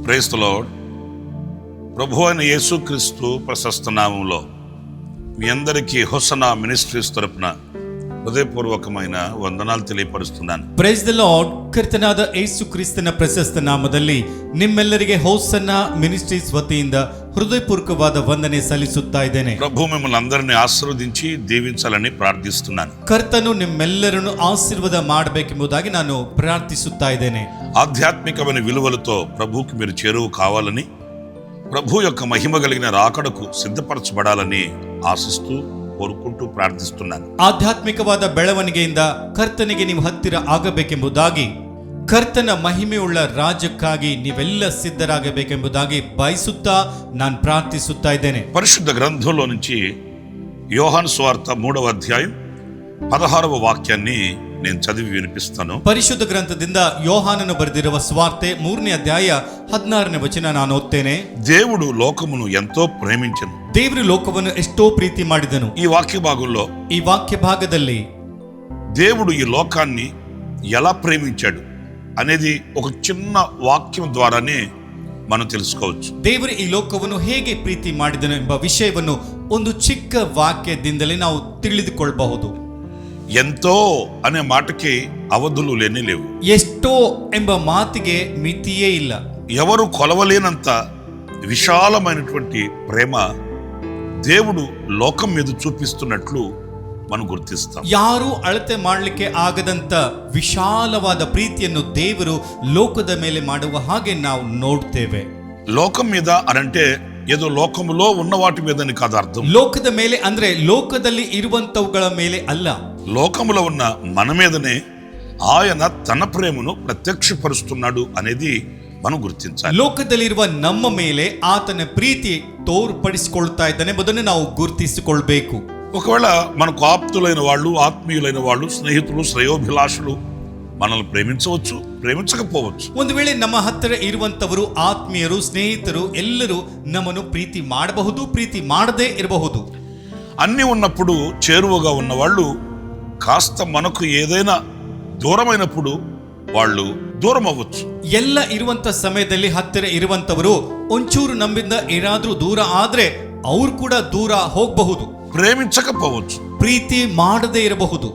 Praise the lord. ప్రభువైన యేసుక్రీస్తు ప్రశస్త నామములో మీ అందరికీ హోసన్నా మినిస్ట్రీస్ తరపున ಹೃದಯಪೂರ್ವಕమైన ವಂದನಾలు ತಿಳಿಯಪಡಿಸುತ್ತಾನೆ. Praise the Lord. ಕರ್ತನಾದ ಯೇಸು ಕ್ರಿಸ್ತನ ಪ್ರಶಸ್ತ ನಾಮದಲ್ಲಿ ನಿಮ್ಮೆಲ್ಲರಿಗೆ ಹೋಸನ್ನಾ ಮಿನಿಸ್ಟ್ರೀಸ್ ವತಿಯಿಂದ ಹೃದಯಪೂರ್ವಕವಾದ ವಂದನೆ ಸಲ್ಲಿಸುತ್ತಾ ಇದ್ದೇನೆ. ప్రభు మిమ్మల్ని అందరినీ ఆశీర్వదించి దీవించాలని ప్రార్థిస్తున్నాను. ಕರ್ತನು ನಿಮ್ಮೆಲ್ಲರನ್ನು ಆಶೀರ್ವಾದ ಮಾಡಬೇಕೆಂಬುದಾಗಿ ನಾನು ಪ್ರಾರ್ಥಿಸುತ್ತಾ ಇದ್ದೇನೆ. ఆధ్యాత్మికమైన విలువలతో ప్రభువుకి మీరు చేరువ కావాలని, ప్రభు యొక్క మహిమ కలిగిన రాకడకు సిద్ధపరచబడాలని ఆశిస్తూ ಕೋರ್ಕೊಂಡು ಪ್ರಾರ್ಥಿಸುತ್ತಾನೆ. ಆಧ್ಯಾತ್ಮಿಕವಾದ ಬೆಳವಣಿಗೆಯಿಂದ ಕರ್ತನಿಗೆ ನೀವು ಹತ್ತಿರ ಆಗಬೇಕೆಂಬುದಾಗಿ, ಕರ್ತನ ಮಹಿಮೆಯುಳ್ಳ ರಾಜ್ಯಕ್ಕಾಗಿ ನೀವೆಲ್ಲ ಸಿದ್ಧರಾಗಬೇಕೆಂಬುದಾಗಿ ಬಯಸುತ್ತಾ ನಾನು ಪ್ರಾರ್ಥಿಸುತ್ತಾ ಇದ್ದೇನೆ. పరిశుద్ధ గ్రంథంలో నుంచి యోహాను సువార్త 3వ అధ్యాయం 16వ వాక్యాన్ని నేను చదివి వినిపిస్తాను. ಪರಿಶುದ್ಧ ಗ್ರಂಥದಿಂದ ಯೋಹಾನನು ಬರೆದಿರುವ ಸುವಾರ್ತೆ 3ನೇ ಅಧ್ಯಾಯ 16ನೇ ವಚನ ನಾನು ಓದ್ತೇನೆ. దేవుడు లోకమును ఎంతో ప్రేమించెను. ದೇವರು ಲೋಕವನ್ನು ಎಷ್ಟೋ ಪ್ರೀತಿ ಮಾಡಿದನು. ఈ వాక్య భాగంలో ಈ ವಾಕ್ಯ ಭಾಗದಲ್ಲಿ దేవుడు ఈ లోకాన్ని ఎలా ప్రేమించాడు అనేది ఒక చిన్న వాక్యం ద్వారానే మనం తెలుసుకోవచ్చు. ದೇವರು ಈ ಲೋಕವನ್ನು ಹೇಗೆ ಪ್ರೀತಿ ಮಾಡಿದನು ಎಂಬ ವಿಷಯವನ್ನು ಒಂದು ಚಿಕ್ಕ ವಾಕ್ಯದಿಂದಲೇ ನಾವು ತಿಳಿದುಕೊಳ್ಳಬಹುದು. ఎంతో అనే మాటకి అవధులు లేనే లేవు. ಎಷ್ಟೋ ಎಂಬ ಮಾತಿಗೆ ಮಿತಿಯೇ ಇಲ್ಲ. ఎవరు కొలవలేనంత విశాలమైనటువంటి ప్రేమ దేవుడు లోకం మీద చూపిస్తున్నట్లు మనం గుర్తిస్తాం. ಯಾರು ಅಳತೆ ಮಾಡಲಿಕ್ಕೆ ಆಗದಂತ ವಿಶಾಲವಾದ ಪ್ರೀತಿಯನ್ನು ದೇವರು ಲೋಕದ ಮೇಲೆ ಮಾಡುವ ಹಾಗೆ ನಾವು ನೋಡ್ತೇವೆ. లోకం మీద అనంటే ఏదో లోకములో ఉన్న వాటి మీదని కాదు అర్థం. ಲೋಕದ ಮೇಲೆ ಅಂದ್ರೆ ಲೋಕದಲ್ಲಿ ಇರುವಂತವುಗಳ ಮೇಲೆ ಅಲ್ಲ, లోకములో ఉన్న మన మీదనే ఆయన తన ప్రేమను ప్రత్యక్షపరుస్తున్నాడు అనేది మనం గుర్తించాలి. ಲೋಕದಲ್ಲಿರುವ ನಮ್ಮ ಮೇಲೆ ಆತನ ಪ್ರೀತಿ ತೋರ್ಪಡಿಸಿಕೊಳ್ತಾ ಇದ್ದಾನೆ ಎಂಬುದನ್ನು ನಾವು ಗುರುತಿಸಿಕೊಳ್ಬೇಕು. ఒకవేళ మనకు ఆప్తులైన వాళ్ళు, ఆత్మీయులైన వాళ్ళు, స్నేహితులు, శ్రేయోభిలాషులు మనల్ని ప్రేమించవచ్చు, ప్రేమించకపోవచ్చు. ಒಂದು ವೇಳೆ ನಮ್ಮ ಹತ್ತಿರ ಇರುವಂತವರು, ಆತ್ಮೀಯರು, ಸ್ನೇಹಿತರು ಎಲ್ಲರೂ ನಮ್ಮನ್ನು ಪ್ರೀತಿ ಮಾಡಬಹುದು, ಪ್ರೀತಿ ಮಾಡದೇ ಇರಬಹುದು. అన్ని ఉన్నప్పుడు చేరువగా ఉన్న వాళ్ళు కాస్త మనకు ఏదైనా దూరమైనప్పుడు వాళ్ళు దూరం అవ్వచ్చు. ಎಲ್ಲ ಇರುವಂತ ಸಮಯದಲ್ಲಿ ಹತ್ತಿರ ಇರುವಂತವರು ಒಂಚೂರು ನಮ್ಮಿಂದ ಏನಾದ್ರೂ ದೂರ ಆದ್ರೆ ಅವ್ರು ಕೂಡ ದೂರ ಹೋಗಬಹುದು. ప్రేమించకపోవచ్చు, ಪ್ರೀತಿ ಮಾಡದೇ ಇರಬಹುದು,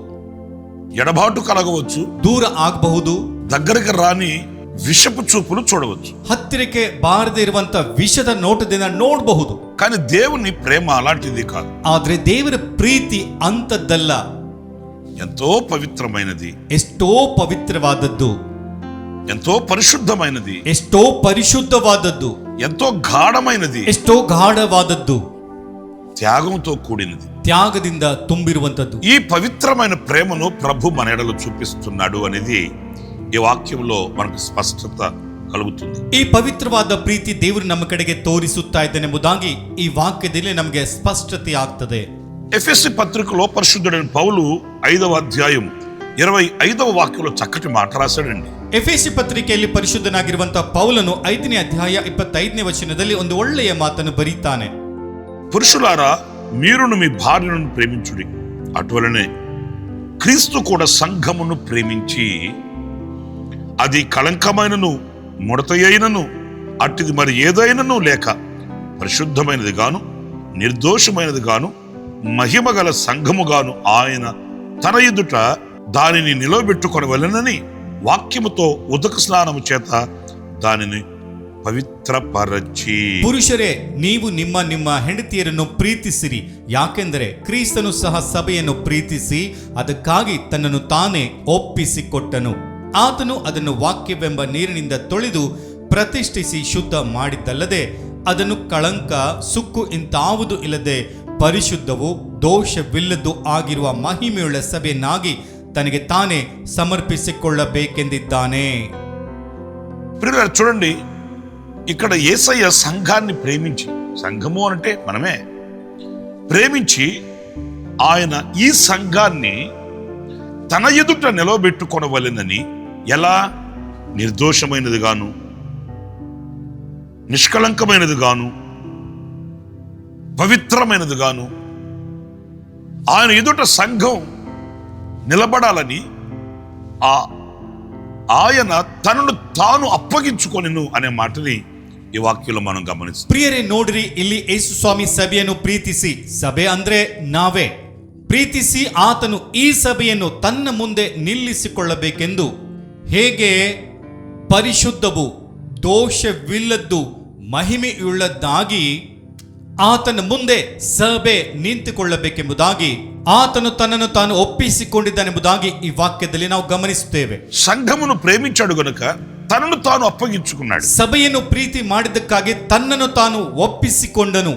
ఎడబాటు కలగవచ్చు, ದೂರ ಆಗಬಹುದು, దగ్గరికి రాని విషపు చూపులు చూడవచ్చు. ಹತ್ತಿರಕ್ಕೆ ಬಾರದೇ ಇರುವಂತ ವಿಷದ ನೋಟದಿಂದ ನೋಡಬಹುದು. కానీ దేవుని ప్రేమ అలాంటిది కాదు. ಆದ್ರೆ ದೇವರ ಪ್ರೀತಿ ಅಂತದ್ದಲ್ಲ. ఎంతో పవిత్రమైనది, ಎಷ್ಟೋ ಪವಿತ್ರವಾದದ್ದು, ఎంతో పరిశుద్ధమైనది, ಎಷ್ಟೋ ಪರಿಶುದ್ಧವಾದದ್ದು, ఎంతో గాఢమైనది, ಎಷ್ಟೋ ಗಾಢವಾದದ್ದು, త్యాగంతో కూడినది, ತ್ಯಾಗದಿಂದ ತುಂಬಿರುವಂತದ್ದು. ఈ పవిత్రమైన ప్రేమను ప్రభు మన ఎడలో చూపిస్తున్నాడు అనేది ఈ వాక్యంలో మనకు స్పష్టత కలుగుతుంది. ಈ ಪವಿತ್ರವಾದ ಪ್ರೀತಿ ದೇವರು ನಮ್ಮ ಕಡೆಗೆ ತೋರಿಸುತ್ತಾ ಇದ್ದಾನೆಂಬುದಾಗಿ ಈ ವಾಕ್ಯದಲ್ಲಿ ನಮಗೆ ಸ್ಪಷ್ಟತೆ ಆಗ್ತದೆ. ఎఫెసీ పత్రికలో పరిశుద్ధుడైన పౌలు 5వ అధ్యాయం 25వ వాక్యంలో చక్కటి మాట రాశాడండి. ಎಫೆಸಿ ಪತ್ರಿಕೆಯಲ್ಲಿ ಪರಿಶುದ್ಧನಾಗಿರುವಂತಹ ಪೌಲನು 5ನೇ ಅಧ್ಯಾಯ 25ನೇ ವಚನದಲ್ಲಿ ಒಂದು ಒಳ್ಳೆಯ ಮಾತನ್ನು ಬರೀತಾನೆ. పురుషులారా, మీరును మీ భార్యను ప్రేమించుడి, అటువలనే క్రీస్తు కూడా సంఘమును ప్రేమించి అది కళంకమైనను ముడతయైనను అట్టిది మరి ఏదైనను లేక పరిశుద్ధమైనది గాను నిర్దోషమైనది గాను మహిమగల సంఘముగాను ఆయన తన ఎదుట దానిని నిలవబెట్టుకొనవలెనని వాక్యముతో ఉదక స్నానము చేత దానిని ಪವಿತ್ರಪರಚಿ. ಪುರುಷರೇ, ನೀವು ನಿಮ್ಮ ನಿಮ್ಮ ಹೆಂಡತಿಯರನ್ನು ಪ್ರೀತಿಸಿರಿ, ಯಾಕೆಂದರೆ ಕ್ರಿಸ್ತನು ಸಹ ಸಭೆಯನ್ನು ಪ್ರೀತಿಸಿ ಅದಕ್ಕಾಗಿ ತನ್ನನ್ನು ತಾನೇ ಒಪ್ಪಿಸಿಕೊಟ್ಟನು. ಆತನು ಅದನ್ನು ವಾಕ್ಯವೆಂಬ ನೀರಿನಿಂದ ತೊಳೆದು ಪ್ರತಿಷ್ಠಿಸಿ ಶುದ್ಧ ಮಾಡಿದ್ದಲ್ಲದೆ ಅದನ್ನು ಕಳಂಕ, ಸುಕ್ಕು ಇಂತಾವುದು ಇಲ್ಲದೆ ಪರಿಶುದ್ಧವು ದೋಷವಿಲ್ಲದ್ದು ಆಗಿರುವ ಮಹಿಮೆಯುಳ್ಳ ಸಭೆಯನ್ನಾಗಿ ತನಗೆ ತಾನೇ ಸಮರ್ಪಿಸಿಕೊಳ್ಳಬೇಕೆಂದಿದ್ದಾನೆ. చూడండి, ఇక్కడ యేసయ్య సంఘాన్ని ప్రేమించి, సంఘము అంటే మనమే, ప్రేమించి ఆయన ఈ సంఘాన్ని తన ఎదుట నిలవబెట్టుకొనవలెనని, ఎలా? నిర్దోషమైనది గాను నిష్కళంకమైనది గాను పవిత్రమైనది గాను ఆయన ఎదుట సంఘం నిలబడాలని ఆయన తనను తాను అప్పగించుకొనెను అనే మాటని ಈ ವಾಕ್ಯలో మనం ಗಮನಿಸ್ತೀವಿ. ಪ್ರಿಯರೇ, ನೋಡ್ರಿ, ಇಲ್ಲಿ ಯೇಸು ಸ್ವಾಮಿ ಸಭೆಯನ್ನು ಪ್ರೀತಿಸಿ, ಸಭೆ ಅಂದ್ರೆ ನಾವೇ, ಪ್ರೀತಿಸಿ ಆತನು ಈ ಸಭೆಯನ್ನು ತನ್ನ ಮುಂದೆ ನಿಲ್ಲಿಸಿಕೊಳ್ಳಬೇಕೆಂದು ಹೇಗೆ ಪರಿಶುದ್ಧವು ದೋಷವಿಲ್ಲದ್ದು ಮಹಿಮೆಯುಳ್ಳದ್ದಾಗಿ ಆತನ ಮುಂದೆ ಸಭೆ ನಿಂತುಕೊಳ್ಳಬೇಕೆಂಬುದಾಗಿ ಆತನು ತನ್ನನ್ನು ತಾನು ಒಪ್ಪಿಸಿಕೊಂಡಿದ್ದಾನೆಂಬುದಾಗಿ ಈ ವಾಕ್ಯದಲ್ಲಿ ನಾವು ಗಮನಿಸುತ್ತೇವೆ. సంఘమును ప్రేమించాడు గనుక తనను తాను అప్పగించుకున్నాడు. ಸಭೆಯನ್ನು ಪ್ರೀತಿ ಮಾಡಿದ್ದಕ್ಕಾಗಿ ತನ್ನನ್ನು ತಾನು ಒಪ್ಪಿಸಿಕೊಂಡನು.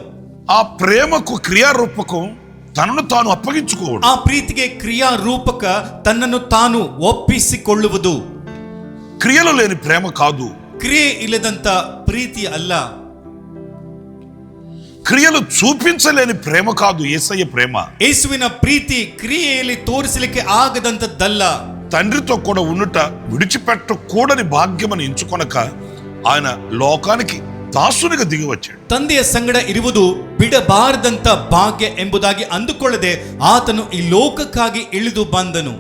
ఆ ప్రేమకు క్రియారూపకం తనను తాను అప్పగించుకోవడం. ಆ ಪ್ರೀತಿಗೆ ಕ್ರಿಯಾರೂಪಕ ತನ್ನನ್ನು ತಾನು ಒಪ್ಪಿಸಿಕೊಳ್ಳುವುದು. క్రియలు లేని ప్రేమ కాదు. ಕ್ರಿಯೆ ಇಲ್ಲದಂತ ಪ್ರೀತಿ ಅಲ್ಲ. క్రియలు చూపించలేని ప్రేమ కాదు యేసయ్య ప్రేమ. ಯೇಸುವಿನ ಪ್ರೀತಿ ಕ್ರಿಯೆಯಲ್ಲಿ ತೋರಿಸಲಿಕ್ಕೆ ಆಗದಂತದ್ದಲ್ಲ. తండ్రితో కూడా ఉండుట విడిచిపెట్టకూడని భాగ్యమని ఎంచుకొనక ఆయన లోకానికి దాసునిగా దిగి వచ్చాడు. ತಂದೆಯ ಸಂಗಡ ಇರುವುದು ಬಿಡಬಾರದಂತ ಭಾಗ್ಯ ಎಂಬುದಾಗಿ ಅಂದುಕೊಳ್ಳದೆ ಆತನು ಈ ಲೋಕಕ್ಕಾಗಿ ಇಳಿದು ಬಂದನು.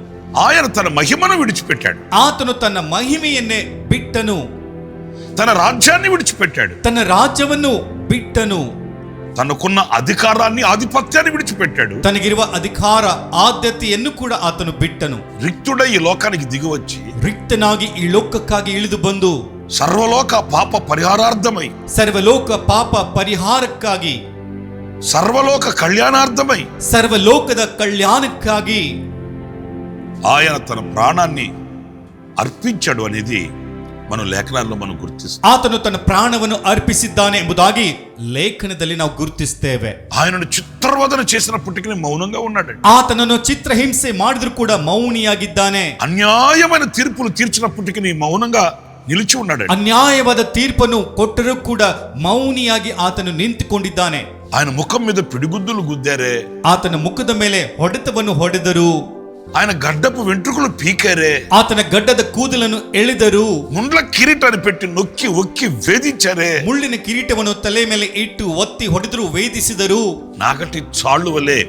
ఆయన తన మహిమను విడిచిపెట్టాడు. ಆತನು ತನ್ನ ಮಹಿಮೆಯನ್ನೇ ಬಿಟ್ಟನು. తన రాజ్యాన్ని విడిచిపెట్టాడు. ತನ್ನ ರಾಜ್ಯವನ್ನು ಬಿಟ್ಟನು. తనకున్న అధికారాన్ని ఆధిపత్యాన్ని విడిచిపెట్టాడు. ತನಗಿರುವ ಅಧಿಕಾರ ಆದ್ಯತೆಯನ್ನು ಕೂಡ ಆತನು ಬಿಟ್ಟನು. ರಿಕ್ತುಡೈ ಈ ಲೋಕಾనికి దిగి వచ్చి ರಿಕ್ತನಾಗಿ ಈ ಲೋಕಕ್ಕಾಗಿ ಇಳಿದು ಬಂದು ಸರ್ವಲೋಕ ಪಾಪ ಪರಿಹಾರಾರ್ಥಮೈ, ಸರ್ವಲೋಕ ಪಾಪ ಪರಿಹಾರಕ್ಕಾಗಿ, ಸರ್ವಲೋಕ ಕಲ್ಯಾಣಾರ್ಥಮೈ, ಸರ್ವಲೋಕದ ಕಲ್ಯಾಣಕ್ಕಾಗಿ ఆయన తన ప్రాణాన్ని అర్పించాడు అనేది మనం లేఖనాల్లో మనం గుర్తిస్తాం. ಆತನು ತನ್ನ ಪ್ರಾಣವನ್ನು ಅರ್ಪಿಸಿದ್ದಾನೆ ಎಂಬುದಾಗಿ ಲೇಖನದಲ್ಲಿ ನಾವು ಗುರುತಿಸ್ತೇವೆ. ఆయనను చిత్రవదన చేసినప్పటికీ మౌనంగా ఉన్నాడు. ಆತನನ್ನು ಚಿತ್ರಹಿಂಸೆ ಮಾಡಿದ್ರು ಕೂಡ ಮೌನಿಯಾಗಿದ್ದಾನೆ. అన్యాయమైన తీర్పులు తీర్చినప్పటికీ మౌనంగా నిలిచి ఉన్నాడు. ಅನ್ಯಾಯವಾದ ತೀರ್ಪನ್ನು ಕೊಟ್ಟರೂ ಕೂಡ ಮೌನಿಯಾಗಿ ಆತನು ನಿಂತುಕೊಂಡಿದ್ದಾನೆ. ఆయన ముఖం మీద పిడిగుద్దులు గుద్దారే, ಆತನ ಮುಖದ ಮೇಲೆ ಹೊಡೆತವನ್ನು ಹೊಡೆದರು. ఆయన గడ్డపు వెంట్రుకలు పీకారే, ಆತನ ಗಡ್ಡದ ಕೂದಲನ್ನು ಎಳೆದರು. ముండ్ల కిరీటాన్ని పెట్టి నొక్కి ఒక్కి వేధించారే, ಮುಳ್ಳಿನ ಕಿರೀಟವನ್ನು ತಲೆ ಮೇಲೆ ಇಟ್ಟು ಒತ್ತಿ ಹೊಡೆದರು, ವೇದಿಸಿದರು. నాగటి చాళ్ళు వలె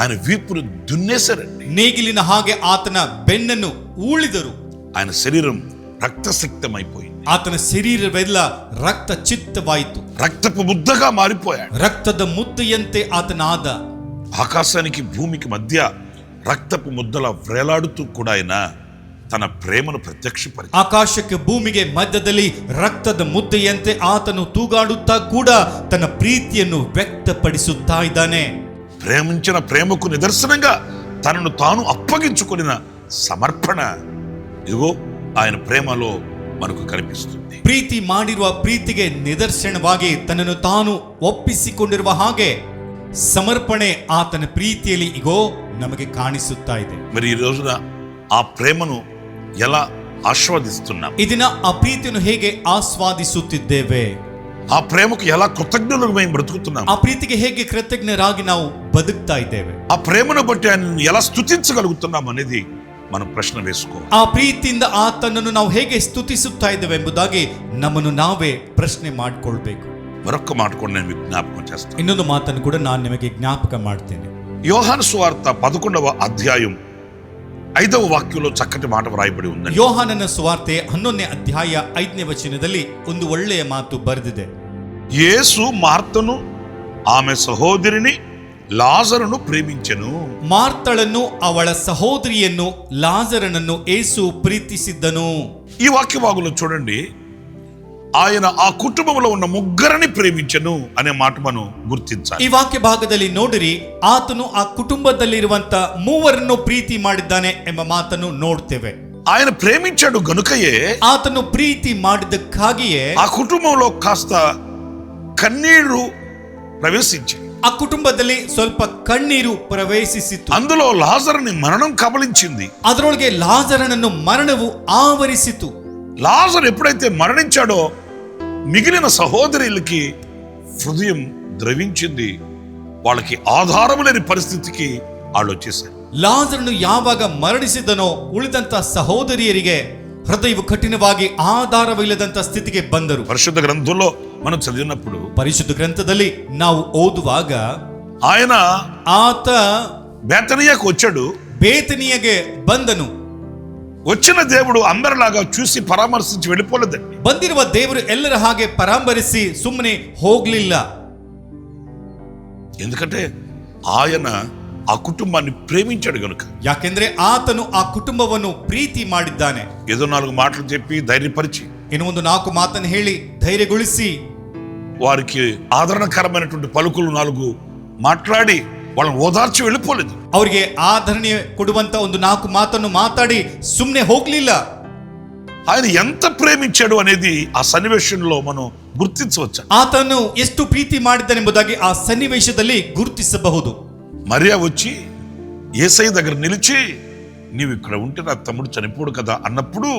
ఆయన వీపును దున్నేశారండి. ನೇಗಿಲಿನ ಹಾಗೆ ಆತನ ಬೆನ್ನನ್ನು ಊಳಿದರು. ఆయన శరీరం రక్తసిక్తమైపోయింది. ಆತನ ಶರೀರವೆಲ್ಲ ರಕ್ತ ಚಿತ್ತವಾಯಿತು. రక్తపు ముద్దగా మారిపోయాడు. ರಕ್ತದ ಮುದ್ದೆಯಂತೆ ಆತನಾದ. ఆకాశానికి భూమికి మధ్య రక్తపు ముద్దల వ్రేలాడుతూ కూడా ఆయన తన ప్రేమను ప్రత్యక్షపరిచాడు. ಆಕಾಶಕ್ಕೆ ಭೂಮಿಗೆ ಮಧ್ಯದಲ್ಲಿ ರಕ್ತದ ಮುದ್ದೆಯಂತೆ ಆತನು ತೂಗಾಡುತ್ತಾ ಕೂಡ ತನ್ನ ಪ್ರೀತಿಯನ್ನು ವ್ಯಕ್ತಪಡಿಸುತ್ತಾ ಇದ್ದಾನೆ. ప్రేమించిన ప్రేమకు నిదర్శనంగా తనను తాను అప్పగించుకొనిన సమర్పణ ఇదిగో ఆయన ప్రేమలో మనకు కనిపిస్తుంది. ಪ್ರೀತಿ ಮಾಡಿರುವ ಪ್ರೀತಿಗೆ ನಿದರ್ಶನವಾಗಿ ತನ್ನನ್ನು ತಾನು ಒಪ್ಪಿಸಿಕೊಂಡಿರುವ ಹಾಗೆ ಸಮರ್ಪಣೆ ಆತನ ಪ್ರೀತಿಯಲ್ಲಿ ಇಗೋ ನಮಗೆ ಕಾಣಿಸುತ್ತಾ ಇದೆ. మరి ఈ రోజున ఆ ప్రేమను ఎలా ఆస్వాదిస్తున్నాం? ಈ ದಿನ ಆ ಪ್ರೀತಿಯನ್ನು ಹೇಗೆ ಆಸ್ವಾದಿಸುತ್ತಿದ್ದೇವೆ? ఆ ప్రేమకు ఎలా కృతజ్ఞులుగా మేము బ్రతుకుతున్నాం? ಆ ಪ್ರೀತಿಗೆ ಹೇಗೆ ಕೃತಜ್ಞರಾಗಿ ನಾವು ಬದುಕ್ತಾ ಇದ್ದೇವೆ? ఆ ప్రేమను బట్టి ఆయనను ఎలా స్తుతించగలుగుతున్నాం అనేది మనం ప్రశ్న వేసుకోవాలి. ಆ ಪ್ರೀತಿಯಿಂದ ಆತನನ್ನು ನಾವು ಹೇಗೆ ಸ್ತುತಿಸುತ್ತಾ ಇದ್ದೇವೆ ಎಂಬುದಾಗಿ ನಮ್ಮನ್ನು ನಾವೇ ಪ್ರಶ್ನೆ ಮಾಡಿಕೊಳ್ಬೇಕು. మరొక మాట కూడా నేను మీకు జ్ఞాపకం చేస్తాను. ಇನ್ನೊಂದು ಮಾತನ್ನು ಕೂಡ ನಾನು ನಿಮಗೆ ಜ್ಞಾಪಕ ಮಾಡ್ತೇನೆ. యోహాను సువార్త 11వ అధ్యాయం 5వ వాక్యంలో చక్కటి మాట వ్రాయబడి ఉందండి. ಯೋಹಾನನ ಸುವಾರ್ತೆ 11ನೇ ಅಧ್ಯಾಯ 5ನೇ ವಚನದಲ್ಲಿ ಒಂದು ಒಳ್ಳೆಯ ಮಾತು ಬರೆದಿದೆ. యేసు మార్తను ఆమె సహోదరిని లాజరును ప్రేమించెను. ಮಾರ್ತಳನ್ನು ಅವಳ ಸಹೋದರಿಯನ್ನು ಲಾಜರನನ್ನು ಏಸು ಪ್ರೀತಿಸಿದ್ದನು. ఈ వాక్య భాగంలో చూడండి, ఆయన ఆ కుటుంబంలో ఉన్న ముగ్గురిని ప్రేమించెను అనే మాట మనం గుర్తించాలి. ಈ ವಾಕ್ಯ ಭಾಗದಲ್ಲಿ ನೋಡಿರಿ, ಆತನು ಆ ಕುಟುಂಬದಲ್ಲಿರುವಂತ ಮೂವರನ್ನು ಪ್ರೀತಿ ಮಾಡಿದ್ದಾನೆ ಎಂಬ ಮಾತನ್ನು ನೋಡ್ತೇವೆ. ఆయన ప్రేమించాడు గనుకయే ಆತನು ಪ್ರೀತಿ ಮಾಡಿದ್ದಕ್ಕಾಗಿಯೇ ఆ కుటుంబంలో కాస్త కన్నీరు ప్రవేశించి ಆ ಕುಟುಂಬದಲ್ಲಿ ಸ್ವಲ್ಪ ಕಣ್ಣೀರು ಪ್ರವೇಶಿಸಿತು. అందులో లాజరుని మరణం కబలించింది. ಅದರೊಳಗೆ ಲಾಜರನನ್ನು ಮರಣವು ಆವರಿಸಿತು. లాజరు ఎప్పుడైతే మరణించాడో మిగిలిన సహోదరులకి హృదయం ద్రవించింది. వాళ్ళకి ఆధారం లేని పరిస్థితికి వాళ్ళు వచ్చేసారు. ಲಾಜರನು ಯಾವಾಗ ಮರಣಿಸಿದನೋ ಉಳಿದಂತ ಸಹೋದರಿಯರಿಗೆ ಹೃದಯವು ಕಠಿಣವಾಗಿ ಆಧಾರವಿಲ್ಲದಂತ ಸ್ಥಿತಿಗೆ ಬಂದರು. పరిశుద్ధ గ్రంథంలో మనం చదివినప్పుడు ಪರಿಶುದ್ಧ ಗ್ರಂಥದಲ್ಲಿ ನಾವು ಓದುವಾಗ ఆయన ಆತ బేతనియాకు వచ్చాడు. ಬೇತನಿಯಗೆ ಬಂದನು. వచ్చిన దేవుడు అందరిలాగా చూసి పరామర్శించి వెళ్ళిపోలేదండి. ಬಂದಿರುವ ದೇವರು ಎಲ್ಲರ ಹಾಗೆ ಪರಾಮರಿಸಿ ಸುಮ್ಮನೆ ಹೋಗ್ಲಿಲ್ಲ. ఎందుకంటే ఆయన ఆ కుటుంబాన్ని ప్రేమించాడు గనుక. ಯಾಕೆಂದ್ರೆ ಆತನು ಆ ಕುಟುಂಬವನ್ನು ಪ್ರೀತಿ ಮಾಡಿದ್ದಾನೆ. ఏదో 4 మాటలు చెప్పి ధైర్యపరిచి ಇನ್ನು ಒಂದು 4 ಮಾತನ್ನು ಹೇಳಿ ಧೈರ್ಯಗೊಳಿಸಿ వారికి ఆదరణకరమైనటువంటి పలుకులు 4 మాట్లాడి వాళ్ళని ఓదార్చి వెళ్ళిపోలేదు. ಅವರಿಗೆ ಆಧರಣೆ ಕೊಡುವಂತ ಒಂದು 4 ಮಾತನ್ನು ಮಾತಾಡಿ ಸುಮ್ಮನೆ ಹೋಗ್ಲಿಲ್ಲ. ఆయన ఎంత ప్రేమించాడు అనేది ఆ సన్నివేశంలో మనం గుర్తించవచ్చు. ಆತನು ಎಷ್ಟು ಪ್ರೀತಿ ಮಾಡಿದ್ದಾನೆಂಬುದಾಗಿ ಆ ಸನ್ನಿವೇಶದಲ್ಲಿ ಗುರುತಿಸಬಹುದು. మరియా వచ్చి యేసయ్య దగ్గర నిలిచి నీవు ఇక్కడ ఉంటే నా తమ్ముడు చనిపోడు కదా అన్నప్పుడు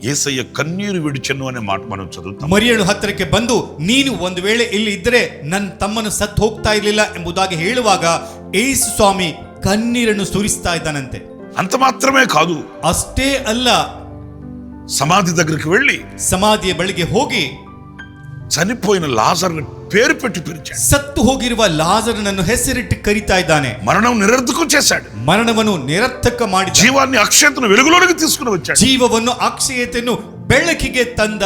యేసయ్య కన్నీరు విడిచెను అనే మాట మనం చదువుతాం. ಮರಿಯಳು ಹತ್ತಿರಕ್ಕೆ ಬಂದು ನೀನು ಒಂದು ವೇಳೆ ಇಲ್ಲಿ ಇದ್ದರೆ ನನ್ನ ತಮ್ಮನು ಸತ್ತು ಹೋಗ್ತಾ ಇರಲಿಲ್ಲ ಎಂಬುದಾಗಿ ಹೇಳುವಾಗ ಯೇಸು ಸ್ವಾಮಿ ಕಣ್ಣೀರನ್ನು ಸುರಿಸ್ತಾ ಇದ್ದಾನಂತೆ. అంత మాత్రమే కాదు, ಅಷ್ಟೇ ಅಲ್ಲ, సమాధి దగ్గరికి వెళ్ళి ಸಮಾಧಿಯ ಬಳಿಗೆ ಹೋಗಿ చనిపోయిన లాజరుని పేరు పెట్టి పిలిచాడు. ಸತ್ತು ಹೋಗಿರುವ ಲಾಜರನನ್ನು ಹೆಸರಿಟ್ಟು ಕರೀತಾ ಇದ್ದಾನೆ. మరణం నిరర్థకం చేశాడు. ಮರಣವನ್ನು ನಿರರ್ಥಕ ಮಾಡಿ జీవాన్ని అక్షయతను వెలుగులోనికి తీసుకుని వచ్చాడు. ಜೀವವನ್ನು ಅಕ್ಷಯತೆಯನ್ನು ಬೆಳಕಿಗೆ ತಂದ.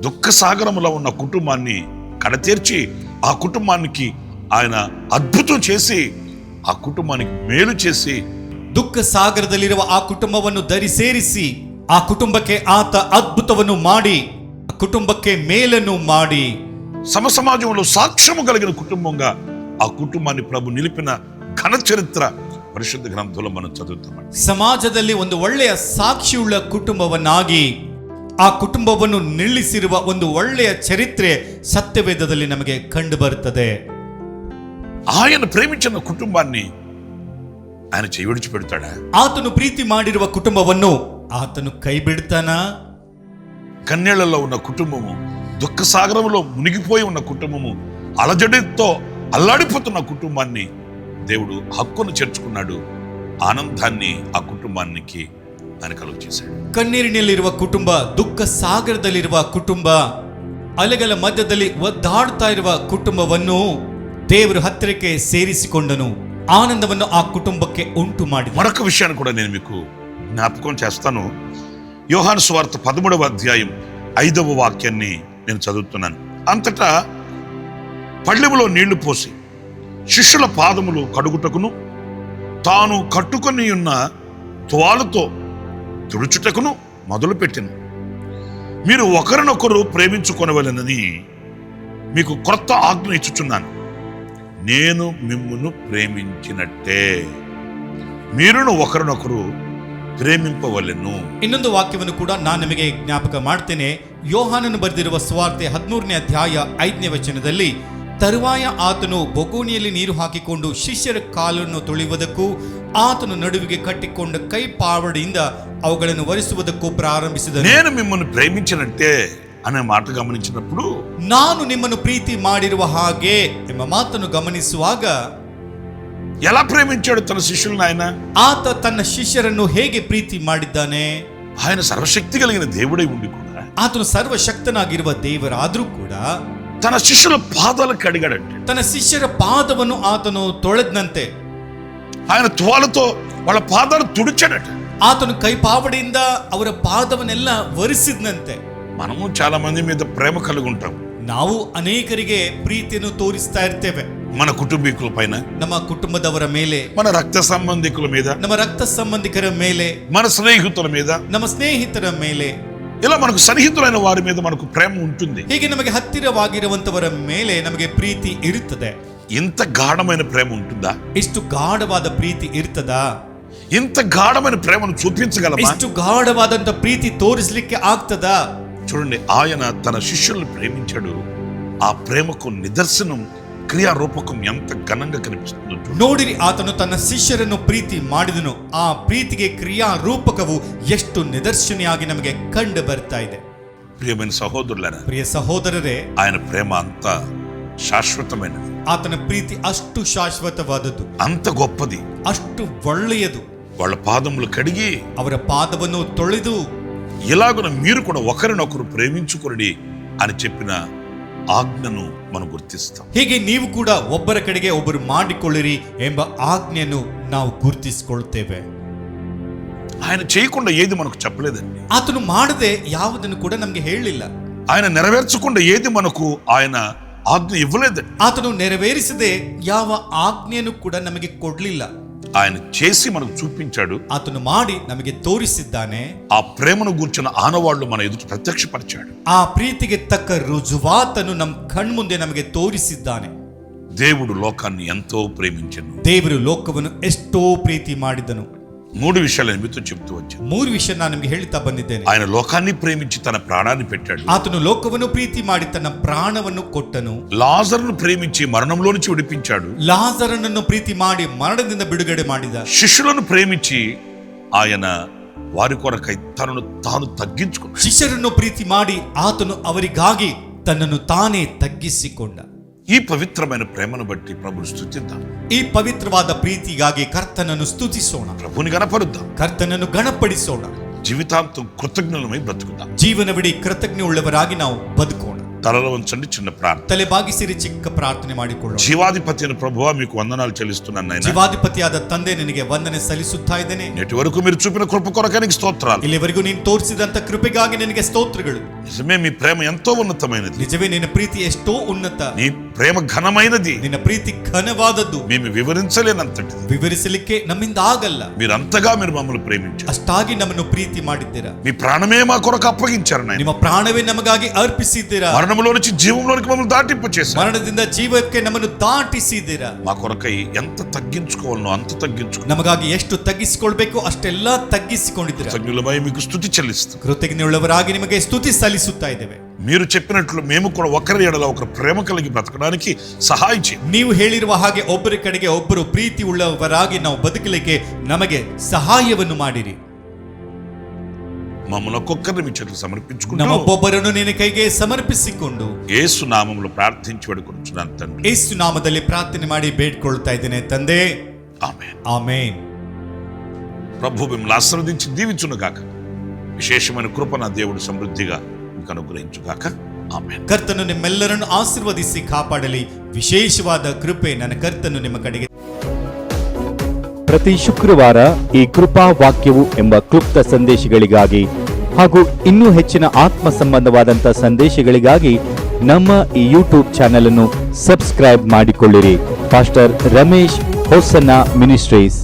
దుఃఖ సాగరములో ఉన్న కుటుంబాన్ని కడతీర్చి ఆ కుటుంబానికి ఆయన అద్భుతం చేసి ఆ కుటుంబానికి మేలు చేసి ದುಃಖ ಸಾಗರದಲ್ಲಿರುವ ಆ ಕುಟುಂಬವನ್ನು ದರಿ ಸೇರಿಸಿ ಆ ಕುಟುಂಬಕ್ಕೆ ಆತ ಅದ್ಭುತವನ್ನು ಮಾಡಿ కుటుంబಕ್ಕೆ మేలను ಮಾಡಿ సమసమాజంలో సాక్ష్యము కలిగిన కుటుంబంగా ఆ కుటుంబాన్ని ప్రభు నిలిపిన ఘన చరిత్ర పరిశుద్ధ గ్రంథంలో మనం చదువుతామండి. ಸಮಾಜದಲ್ಲಿ ಒಂದು ಒಳ್ಳೆಯ ಸಾಕ್ಷಿಯುಳ್ಳ ಕುಟುಂಬವನ್ನಾಗಿ ಆ ಕುಟುಂಬವನ್ನು ನಿಲ್ಲಿಸಿರುವ ಒಂದು ಒಳ್ಳೆಯ ಚರಿತ್ರೆ ಸತ್ಯವೇದದಲ್ಲಿ ನಮಗೆ ಕಂಡು ಬರುತ್ತದೆ. ఆయన ప్రేమించిన కుటుంబాన్ని ఆయన చేయి విడిచిపెడతాడా? ಆತನು ಪ್ರೀತಿ ಮಾಡಿರುವ ಕುಟುಂಬವನ್ನು ಆತನು ಕೈ ಬಿಡ್ತಾನಾ? కన్నీళ్లలో ఉన్న కుటుంబము, దుఃఖ సాగరంలో మునిగిపోయి ఉన్న కుటుంబము, అలజడితో అల్లాడిపోతున్న కుటుంబాన్ని దేవుడు హక్కును చేర్చుకున్నాడు. ఆనందాన్ని ఆ కుటుంబానికి ఆయన కలుగు చేశాడు. ಕಣ್ಣೀರಿನಲ್ಲಿರುವ ಕುಟುಂಬ, ದುಃಖ ಸಾಗರದಲ್ಲಿರುವ ಕುಟುಂಬ, ಅಲೆಗಳ ಮಧ್ಯದಲ್ಲಿ ಒದ್ದಾಡ್ತಾ ಇರುವ ಕುಟುಂಬವನ್ನು ದೇವರು ಹತ್ತಿರಕ್ಕೆ ಸೇರಿಸಿಕೊಂಡನು. ಆನಂದವನ್ನು ಆ ಕುಟುಂಬಕ್ಕೆ ಉಂಟು ಮಾಡಿದ. మరొక విషయాన్ని కూడా నేను మీకు జ్ఞాపకం చేస్తాను. యోహాను సువార్త 13వ అధ్యాయం 5వ వాక్యాన్ని నేను చదువుతున్నాను. అంతటా పళ్ళెములో నీళ్లు పోసి శిష్యుల పాదములు కడుగుటకును తాను కట్టుకొని ఉన్న తువాలుతో తుడుచుటకును మొదలుపెట్టెను. మీరు ఒకరినొకరు ప్రేమించుకొనవలెనని మీకు క్రొత్త ఆజ్ఞ ఇచ్చుచున్నాను. నేను మిమ్మును ప్రేమించినట్టే మీరును ఒకరినొకరు ಪ್ರೇಮಿಂಪವಲೆನ್ನು. ಇನ್ನೊಂದು ವಾಕ್ಯವನ್ನು ಕೂಡ ನಾನು ನಿಮಗೆ ಜ್ಞಾಪಕ ಮಾಡ್ತೇನೆ. ಯೋಹಾನನು ಬರೆದಿರುವ ಸುವಾರ್ತೆ 13ನೇ ಅಧ್ಯಾಯ 5ನೇ ವಚನದಲ್ಲಿ, ತರುವಾಯ ಆತನು ಬೊಗೋಣಿಯಲ್ಲಿ ನೀರು ಹಾಕಿಕೊಂಡು ಶಿಷ್ಯರ ಕಾಲನ್ನು ತೊಳೆಯುವುದಕ್ಕೂ ಆತನು ನಡುವಿಗೆ ಕಟ್ಟಿಕೊಂಡ ಕೈ ಪಾವಡಿಯಿಂದ ಅವುಗಳನ್ನು ಒರೆಸುವುದಕ್ಕೂ ಪ್ರಾರಂಭಿಸಿದನು. నేను మిమ్మల్ని ప్రేమించినట్టే అనే మాట గమనించినప్పుడు, ನಾನು ನಿಮ್ಮನ್ನು ಪ್ರೀತಿ ಮಾಡಿರುವ ಹಾಗೆ ಎಂಬ ಮಾತನ್ನು ಗಮನಿಸುವಾಗ, ఎలా ప్రేమించాడు తన శిష్యులను ఆయన? ಆತ ತನ್ನ ಶಿಷ್ಯರನ್ನು ಹೇಗೆ ಪ್ರೀತಿ ಮಾಡಿದ್ದಾನೆ? ఆయన సర్వశక్తి కలిగిన దేవుడై ఉండి కూడా, ಆತನು ಸರ್ವಶಕ್ತನಾಗಿರುವ ದೇವರಾದ್ರೂ ಕೂಡ తన శిష్యుల పాదాలు కడిగాడంటే, ತನ್ನ ಶಿಷ್ಯರ ಪಾದವನ್ನು ಆತನು ತೊಳೆದನಂತೆ. ఆయన తువాలతో వాళ్ళ పాదాలు తుడిచాడట. ಆತನು ಕೈ ಪಾವಡಿಯಿಂದ ಅವರ ಪಾದವನ್ನೆಲ್ಲ ಒರೆಸಿದನಂತೆ. మనము చాలా మంది మీద ప్రేమ కలిగి ఉంటాం. ನಾವು ಅನೇಕರಿಗೆ ಪ್ರೀತಿಯನ್ನು ತೋರಿಸ್ತಾ ಇರ್ತೇವೆ. మన కుటుంబీకుల పైన, ನಮ್ಮ ಕುಟುಂಬದವರ ಮೇಲೆ, మన రక్త సంబంధికుల మీద, ನಮ್ಮ ರಕ್ತ ಸಂಬಂಧಿಕರ ಮೇಲೆ, మన స్నేహితుల మీద, ನಮ್ಮ ಸ್ನೇಹಿತರ ಮೇಲೆ, ఇలా మనకు సన్నిహితులైన వారి మీద మనకు ప్రేమ ఉంటుంది. ಹೀಗೆ ನಮಗೆ ಹತ್ತಿರವಾಗಿರುವಂತವರ ಮೇಲೆ ನಮಗೆ ಪ್ರೀತಿ ಇರುತ್ತದೆ. ఇంత గాఢమైన ప్రేమ ఉంటుందా? ಇಷ್ಟು ಗಾಢವಾದ ಪ್ರೀತಿ ಇರ್ತದಾ? ఇంత గాఢమైన ప్రేమను చూపించగలమా? ಇಷ್ಟು ಗಾಢವಾದಂತ ಪ್ರೀತಿ ತೋರಿಸಲಿಕ್ಕೆ ಆಗ್ತದಾ? చూడండి, ఆయన తన శిష్యుల్ని ప్రేమించాడు. ఆ ప్రేమకు నిదర్శనం, క్రియారూపకం ఎంత ఘనంగా కనిపిస్తుందో చూడండి. ನೋಡಿರಿ, ಆತನು ತನ್ನ ಶಿಷ್ಯರನ್ನು ಪ್ರೀತಿ ಮಾಡಿದನು. ಆ ಪ್ರೀತಿಗೆ ಕ್ರಿಯಾ ರೂಪಕವು ಎಷ್ಟು ನಿದರ್ಶನೆಯಾಗಿ ನಮಗೆ ಕಂಡು ಬರ್ತಾ ಇದೆ. ప్రియమైన సహోదరులారా, ಪ್ರಿಯ ಸಹೋದರರೇ, ఆయన ప్రేమ అంత శాశ్వతమైనది, ಆತನ ಪ್ರೀತಿ ಅಷ್ಟು ಶಾಶ್ವತವಾದದ್ದು, అంత గొప్పది, ಅಷ್ಟು ಒಳ್ಳೆಯದು. వాళ్ళ పాదములు కడిగి ಅವರ ಪಾದವನ್ನು ತೊಳೆದು, ఇలాగున మీరు కూడా ఒకరినొకరు ప్రేమించుకొనడి అని చెప్పిన ಆಜ್ಞೆಯನ್ನು మనం ಗುರುತಿಸ್ತಾం. ಹೀಗೆ ನೀವು ಕೂಡ ಒಬ್ಬರ ಕಡೆಗೆ ಒಬ್ಬರು ಮಾಡಿಕೊಳ್ಳಿರಿ ಎಂಬ ಆಜ್ಞೆಯನ್ನು ನಾವು ಗುರುತಿಸಿಕೊಳ್ಳುತ್ತೇವೆ. ఆయన చేయకుండా ఏది మనకు చెప్పలేదండి. ಆತನು ಮಾಡದೆ ಯಾವುದನ್ನು ಕೂಡ ನಮಗೆ ಹೇಳಲಿಲ್ಲ. ఆయన నెరవేర్చకుండా ఏది మనకు ఆయన ఆజ్ఞ ఇవ్వలేదండి. ಆತನು ನೆರವೇರಿಸದೆ ಯಾವ ಆಜ್ಞೆಯನ್ನು ಕೂಡ ನಮಗೆ ಕೊಡ್ಲಿಲ್ಲ. ఆయన చేసి మనకు చూపించాడు. ಆತನು ಮಾಡಿ ನಮಗೆ ತೋರಿಸಿದ್ದಾನೆ. ఆ ప్రేమను గూర్చిన ఆనవాళ్లు మన ఎదుట ప్రత్యక్షపరిచాడు. ಆ ಪ್ರೀತಿಗೆ ತಕ್ಕ ರುಜುವಾತನ್ನು ನಮ್ಮ ಕಣ್ಮುಂದೆ ನಮಗೆ ತೋರಿಸಿದ್ದಾನೆ. దేవుడు లోకాన్ని ఎంతో ప్రేమించెను. ದೇವರು ಲೋಕವನ್ನು ಎಷ್ಟೋ ಪ್ರೀತಿ ಮಾಡಿದನು. 3 విషయాలు మీతో చెప్తూ వచ్చాను. 3 ವಿಷಯ ನಾನು ನಿಮಗೆ ಹೇಳ್ತಾ ಬಂದಿದ್ದೇನೆ. ఆయన లోకాన్ని ప్రేమించి తన ప్రాణాన్ని పెట్టాడు. ಆತನು ಲೋಕವನ್ನು ಪ್ರೀತಿ ಮಾಡಿ ತನ್ನ ಪ್ರಾಣವನ್ನು ಕೊಟ್ಟನು. లాజరును ప్రేమించి మరణంలో నుంచి విడిపించాడు. ಲಾಜರನನ್ನು ಪ್ರೀತಿ ಮಾಡಿ ಮರಣದಿಂದ ಬಿಡುಗಡೆ ಮಾಡಿದ. శిష్యులను ప్రేమించి ఆయన వారి కొరకై తనను తాను తగ్గించుకున్నాడు. ಶಿಷ್ಯರನ್ನು ಪ್ರೀತಿ ಮಾಡಿ ಆತನು ಅವರಿಗಾಗಿ ತನ್ನನ್ನು ತಾನೇ ತಗ್ಗಿಸಿಕೊಂಡ. ఈ పవిత్రమైన ప్రేమను బట్టి ప్రభుని స్తుతిద్దాం. ಈ ಪವಿತ್ರವಾದ ಪ್ರೀತಿಗಾಗಿ ಕರ್ತನನ್ನು ಸ್ತುತಿಸೋಣ. ప్రభుని గణపరుద్దాం. ಕರ್ತನನ್ನು ಗಣಪಡಿಸೋಣ. జీవితాంతం కృతజ్ఞులమై బ్రతుకుదాం. ಜೀವನವಿಡೀ ಕೃತಜ್ಞ ನಾವು ಬದುಕೋಣ. తలలో ఉంచండి, చిన్న ప్రార్థన. ತಲೆ ಬಾಗಿಸಿರಿ, ಚಿಕ್ಕ ಪ್ರಾರ್ಥನೆ ಮಾಡಿಕೊಳ್ಳೋಣ. జీవాధిపతి అయిన ప్రభువా మీకు వందనాలు చెల్లిస్తున్నాను నాయనా. ಜೀವಾಧಿಪತಿಯಾದ ತಂದೆ, ನಿನಗೆ ವಂದನೆ ಸಲ್ಲಿಸುತ್ತಾ ಇದ್ದೇನೆ. నేటి వరకు మీరు చూపిన కృప కొరకే నీకు స్తోత్రాలు. ಇಲ್ಲಿವರೆಗೂ ನೀನು ತೋರಿಸಿದಂತ ಕೃಪೆಗಾಗಿ ನಿನಗೆ ಸ್ತೋತ್ರಗಳು. నిజమే, మీ ప్రేమ ఎంతో ఉన్నతమైనది. ನಿಜವೇ, ನಿನ್ನ ಪ್ರೀತಿ ಎಷ್ಟೋ ಉನ್ನತ. నీ ప్రేమ ఘనమైనది. ನಿನ್ನ ಪ್ರೀತಿ ಘನವಾದದ್ದು. మేము వివరించలేనంతటిది. ವಿವರಿಸಲಿಕ್ಕೆ ನಮ್ಮಿಂದ ಆಗಲ್ಲ. మీరంతగా మీరు మమ్మల్ని ప్రేమించారు. ಅಷ್ಟಾಗಿ ನಮ್ಮನ್ನು ಪ್ರೀತಿ ಮಾಡಿದ್ದೀರಾ. మీ ప్రాణమే మా కొరకు అప్పగించారు నాయనా. ನಿಮ್ಮ ಪ್ರಾಣವೇ ನಮಗಾಗಿ ಅರ್ಪಿಸಿದ್ದೀರಾ. మరణంలో నుంచి జీవంలోనికి మమ్మల్ని దాటింప చేశారు. ಮರಣದಿಂದ ಜೀವಕ್ಕೆ ನಮ್ಮನ್ನು ದಾಟಿಸಿದ್ದೀರಾ. మా కొరకై ఎంత తగ్గించుకోవాలనో అంత తగ్గించుకో. ನಮಗಾಗಿ ಎಷ್ಟು ತಗ್ಗಿಸಿಕೊಳ್ಬೇಕು ಅಷ್ಟೆಲ್ಲ ತಗ್ಗಿಸಿಕೊಂಡಿದ್ದೀರಾ. కృతజ్ఞులమై మీకు స్తుతి చెల్లిస్తాం. ಕೃತಜ್ಞುಳ್ಳವರಾಗಿ ನಿಮಗೆ ಸ್ತುತಿ ಸಲ್ಲಿಸುತ್ತಾ ಇದ್ದೇವೆ. మీరు చెప్పినట్లు మేము కూడా ఒకరి ఎడల ఒకరు ప్రేమ కలిగి బ్రతకడానికి సహాయం చేయండి. ನೀವು ಹೇಳಿರುವ ಹಾಗೆ ಒಬ್ಬರ ಕಡೆಗೆ ಒಬ್ಬರು ಪ್ರೀತಿ ಉಳ್ಳವರಾಗಿ ನಾವು ಬದುಕಲಿಕ್ಕೆ ನಮಗೆ ಸಹಾಯವನ್ನು ಮಾಡಿರಿ. మమ్మల్ని ఒక్కొక్కరిని మీ చేతులకు సమర్పించుకుంటూ ನಮ್ಮೊಬ್ಬೊಬ್ಬರನ್ನು ನಿನ್ನ ಕೈಗೆ ಸಮರ್ಪಿಸಿಕೊಂಡು యేసు నామములో ప్రార్థించి వేడుకొనుచున్నాను తండ్రి. ಯೇಸು ನಾಮದಲ್ಲಿ ಪ್ರಾರ್ಥನೆ ಮಾಡಿ ಬೇಡ್ಕೊಳ್ತಾ ಇದ್ದೇನೆ ತಂದೆ. ఆమేన్. ಆಮೇನ್. ప్రభు మిమ్మల్ని ఆశీర్వదించి దీవించును గాక. విశేషమైన కృప నా దేవుడు సమృద్ధిగా మీకు అనుగ్రహించు గాక. ఆమేన్. ಕರ್ತನು ನಿಮ್ಮೆಲ್ಲರನ್ನು ಆಶೀರ್ವದಿಸಿ ಕಾಪಾಡಲಿ. ವಿಶೇಷವಾದ ಕೃಪೆ ನನ್ನ ಕರ್ತನು ನಿಮ್ಮ ಕಡೆಗೆ. ಪ್ರತಿ ಶುಕ್ರವಾರ ಈ ಕೃಪಾ ವಾಕ್ಯವು ಎಂಬ ಕ್ಲುಪ್ತ ಸಂದೇಶಗಳಿಗಾಗಿ ಹಾಗೂ ಇನ್ನೂ ಹೆಚ್ಚಿನ ಆತ್ಮ ಸಂಬಂಧವಾದಂಥ ಸಂದೇಶಗಳಿಗಾಗಿ ನಮ್ಮ ಈ ಯೂಟ್ಯೂಬ್ ಚಾನೆಲ್ ಅನ್ನು ಸಬ್ಸ್ಕ್ರೈಬ್ ಮಾಡಿಕೊಳ್ಳಿರಿ. Pastor Ramesh Hosanna ministries.